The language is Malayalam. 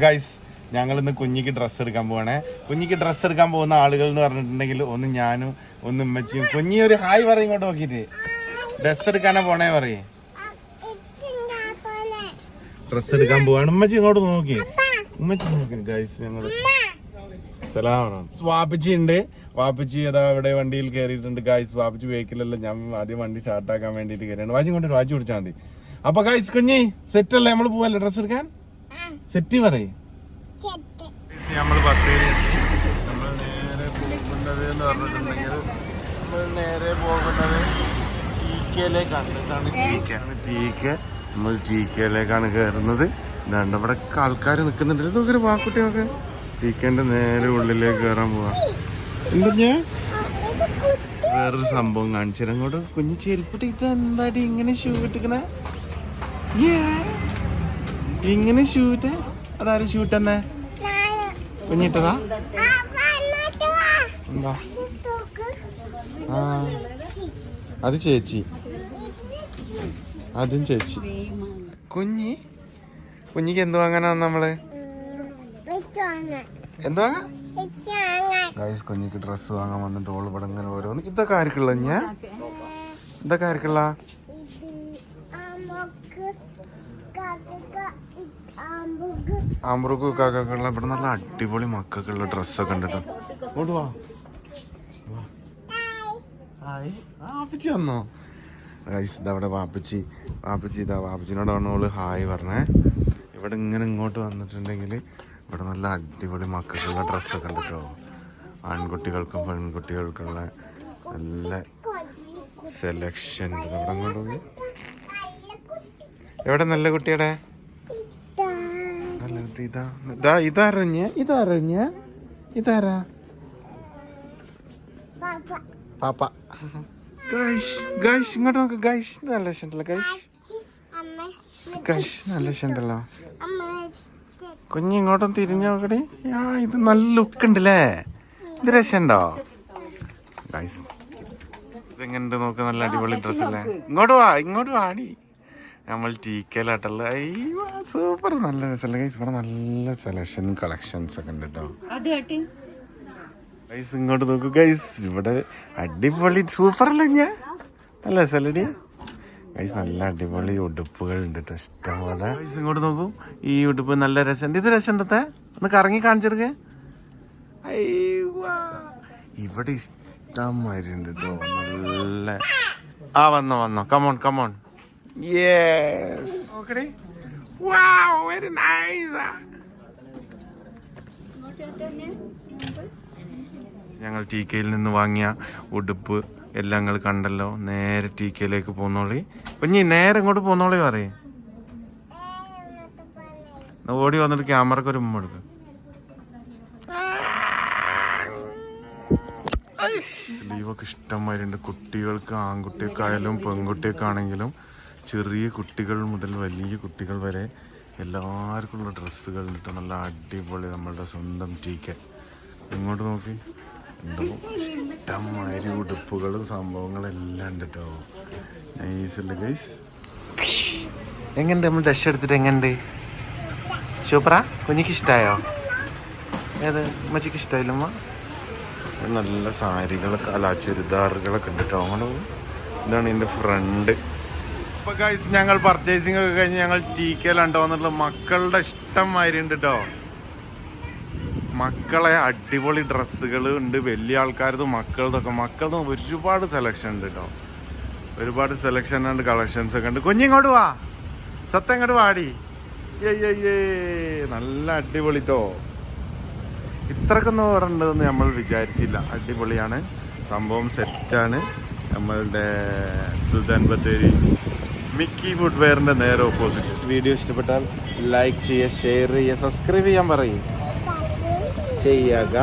ഗൈസ് ഞങ്ങൾ ഇന്ന് കുഞ്ഞിക്ക് ഡ്രസ്സ് എടുക്കാൻ പോവാണേ. കുഞ്ഞിക്ക് ഡ്രസ്സ് എടുക്കാൻ പോകുന്ന ആളുകൾ എന്ന് പറഞ്ഞിട്ടുണ്ടെങ്കിൽ ഒന്ന് ഞാനും ഒന്ന് ഉമ്മച്ചിയും. കുഞ്ഞി ഒരു ഹായ് പറയും ഇങ്ങോട്ട് നോക്കിയിട്ട്. ഡ്രസ്സ് എടുക്കാനാ പോണേ പറയേ. ഡ്രസ്സ് എടുക്കാൻ പോവാണ്. ഉമ്മച്ചി ഇങ്ങോട്ട് നോക്കി. ഉമ്മച്ചി നോക്കി ഗൈസ്. ഞങ്ങള് സലാമാണ്. വാപ്പിച്ചി ഉണ്ട്. വാപ്പിച്ചി അതാ ഇവിടെ വണ്ടിയിൽ കയറിയിട്ടുണ്ട് ഗൈസ്. വാപ്പിച്ചി വെഹിക്കിളല്ല, ഞാൻ ആദ്യം വണ്ടി സ്റ്റാർട്ടാക്കാൻ വേണ്ടിട്ട് കയറിയാണ്. വാജി കൊണ്ട് വാജി പിടിച്ചാൽ മതി. അപ്പൊ ഗൈസ് കുഞ്ഞി സെറ്റ് അല്ലേ? നമ്മള് പോവല്ലേ ഡ്രസ്സ് എടുക്കാൻ? സെറ്റ് പറയും. നമ്മൾ ബത്തേരി എത്തി. നമ്മൾ നേരെ പോകുന്നത് എന്ന് പറഞ്ഞിട്ടുണ്ടെങ്കിൽ നമ്മൾ നേരെ പോകുന്നത് ടീക്കയിലേക്കാണ്. ഇതാണ് ടീക്ക. നമ്മൾ ടീക്കയിലേക്കാണ് കയറുന്നത്. ഇതാണ്ട് ഇവിടെ ആൾക്കാർ നിൽക്കുന്നുണ്ട്. ഇതൊക്കെ വാക്കുട്ടിയൊക്കെ ടീക്കന്റെ നേരെ ഉള്ളിലേക്ക് കയറാൻ പോവാ. എന്താ ഞാൻ വേറൊരു സംഭവം കാണിച്ചു അങ്ങോട്ട്. കുഞ്ഞു ചെരുപ്പിട്ട് ഇത് എന്താടി ഇങ്ങനെ ഷൂ ഇട്ടിക്കണേ? ഇങ്ങനെ ഷൂട്ട് അതാരും ഷൂട്ടെന്നേ കുഞ്ഞിട്ടതാ? എന്താ? ആ അത് ചേച്ചി, അതും ചേച്ചി. കുഞ്ഞിക്ക് എന്ത് വാങ്ങാനാ നമ്മള്? എന്ത് വാങ്ങാ? ഗൈസ് കുഞ്ഞിക്ക് ഡ്രസ്സ് വാങ്ങാൻ വന്നിട്ട് ഓള് ഇവിടെ ഇങ്ങനെ ഓരോന്ന്. ഇതൊക്കെ ആർക്കുള്ള? ഞാൻ ഇതൊക്കെ ആർക്കുള്ള? ആംബ്രൂക്ക് കാക്കുള്ള ഇവിടെ നല്ല അടിപൊളി മക്കൾക്കുള്ള ഡ്രസ്സൊക്കെ ഉണ്ട് കേട്ടോ. ഇങ്ങോട്ട് വാ. വാപ്പച്ചി വന്നോ? ഗൈസ് ഇതവിടെ വാപ്പച്ചി ഇതാ. വാപ്പച്ചിനോടാണ് ഓള് ഹായ് പറഞ്ഞേ. ഇവിടെ ഇങ്ങനെ ഇങ്ങോട്ട് വന്നിട്ടുണ്ടെങ്കിൽ ഇവിടെ നല്ല അടിപൊളി മക്കൾക്കുള്ള ഡ്രസ്സൊക്കെ ഉണ്ട് കേട്ടോ. ആൺകുട്ടികൾക്കും പെൺകുട്ടികൾക്കുള്ള നല്ല സെലക്ഷൻ ഉണ്ട്. അവിടെ അങ്ങോട്ട് പോയി. എവിടെ നല്ല കുട്ടിയുടെ ഇതാരാ? പാപ്പ. ഗൈഷ് ഇങ്ങോട്ട് നോക്ക്. ഗൈഷ് നല്ല ലക്ഷണ്ടല്ലോ. ഗൈഷ് നല്ല ലക്ഷണ്ടല്ലോ. കുഞ്ഞി ഇങ്ങോട്ടും തിരിഞ്ഞു നോക്കടി. ഇത് നല്ല ലുക്ക് ഉണ്ടല്ലേ. ഇത് രക്ഷണ്ടോ ഗൈസ്? ഇതെങ്ങനെ നോക്ക്. നല്ല അടിപൊളി ഡ്രസ് അല്ലേ? ഇങ്ങോട്ട് വാടി. നമ്മൾ ടീക്കയിലാട്ടുള്ള സൂപ്പർ നല്ല രസമല്ലേ ഗൈസ്? ഇവിടെ നല്ല സെലക്ഷൻ കളക്ഷൻസ് ഒക്കെ ഉണ്ട് കേട്ടോ. ഗൈസ് ഇങ്ങോട്ട് നോക്കൂ ഗൈസ്. ഇവിടെ അടിപൊളി സൂപ്പർ അല്ലേ? ഞാൻ നല്ല രസമല്ലേ ഗൈസ്? നല്ല അടിപൊളി ഉടുപ്പുകൾ ഉണ്ട് കേട്ടോ, ഇഷ്ടം പോലെ. ഗൈസ് ഇങ്ങോട്ട് നോക്കൂ. ഈ ഉടുപ്പ് നല്ല രസമുണ്ട്. ഇത് രസമുണ്ടത്തെ ഒന്ന് കറങ്ങി കാണിച്ചെടുക്കേ. ഇവിടെ ഇഷ്ടംമാതിരി ഉണ്ട് കേട്ടോ. നല്ല വന്നോ. Come on. Yes. Okay. Wow, very nice. ഞങ്ങൾ ടീക്കയിൽ നിന്ന് വാങ്ങിയ ഉടുപ്പ് എല്ലാം ഞങ്ങൾ കണ്ടല്ലോ. നേരെ ടീക്കയിലേക്ക് പോന്നോളി. കുഞ്ഞി നേരെ ഇങ്ങോട്ട് പോന്നോളി പറയേ. ഓടി വന്നിട്ട് ക്യാമറക്ക് ഒരു ഉമ്മ എടുക്കും. സ്ലീവൊക്കെ ഇഷ്ടംമാരുണ്ട്. കുട്ടികൾക്ക് ആൺകുട്ടിയൊക്കെയായാലും പെൺകുട്ടിയൊക്കെയാണെങ്കിലും ചെറിയ കുട്ടികൾ മുതൽ വലിയ കുട്ടികൾ വരെ എല്ലാവർക്കുമുള്ള ഡ്രസ്സുകൾ ഉണ്ട്. നല്ല അടിപൊളി നമ്മളുടെ സ്വന്തം ടീക്ക. ഇങ്ങോട്ട് നോക്കി. ഉണ്ടോ ഇഷ്ടംമാതിരി ഉടുപ്പുകളും സംഭവങ്ങളെല്ലാം ഉണ്ട് കേട്ടോ. നൈസല്ലേ ഗൈസ്? എങ്ങനെയുണ്ട് നമ്മൾ ഡ്രസ് എടുത്തിട്ട്? എങ്ങനെയുണ്ട്? സൂപ്പറാ? കുഞ്ഞിക്ക് ഇഷ്ടമായോ? ഏത് ഉമ്മച്ചിക്ക് ഇഷ്ടമായില്ലമ്മ? നല്ല സാരികളൊക്കെ അല്ല ചുരിദാറുകളൊക്കെ ഉണ്ട് കേട്ടോ. അങ്ങനെ ഇതാണ് എൻ്റെ ഫ്രണ്ട്. അപ്പൊ ഗൈസ് ഞങ്ങൾ പർച്ചേസിംഗ് ഒക്കെ കഴിഞ്ഞ് ഞങ്ങൾ ടീക്കയിലാണ് വന്നിട്ടുള്ള. മക്കളുടെ ഇഷ്ടം മാതിരി ഉണ്ട് കേട്ടോ. മക്കളെ അടിപൊളി ഡ്രസ്സുകൾ ഉണ്ട്. വലിയ ആൾക്കാരതും മക്കളതും ഒരുപാട് സെലക്ഷൻ ഉണ്ട് കേട്ടോ. ഒരുപാട് സെലക്ഷൻ ഉണ്ട്, കളക്ഷൻസ് ഒക്കെ ഉണ്ട്. കുഞ്ഞിങ്ങോട്ട് വാ. സത്യം ഇങ്ങോട്ട് വാടി. നല്ല അടിപൊളി കേട്ടോ. ഇത്രക്കൊന്നും പറഞ്ഞതെന്ന് നമ്മൾ വിചാരിച്ചില്ല. അടിപൊളിയാണ് സംഭവം, സെറ്റാണ്. നമ്മളുടെ സുൽത്താൻ ബത്തേരി മിക്കി ഫുട്വെയറിന്റെ നേരെ ഓപ്പോസിറ്റ്. വീഡിയോ ഇഷ്ടപ്പെട്ടാൽ ലൈക്ക് ചെയ്യുക, ഷെയർ ചെയ്യുക, സബ്സ്ക്രൈബ് ചെയ്യാൻ പറയും. ചെയ്യുക.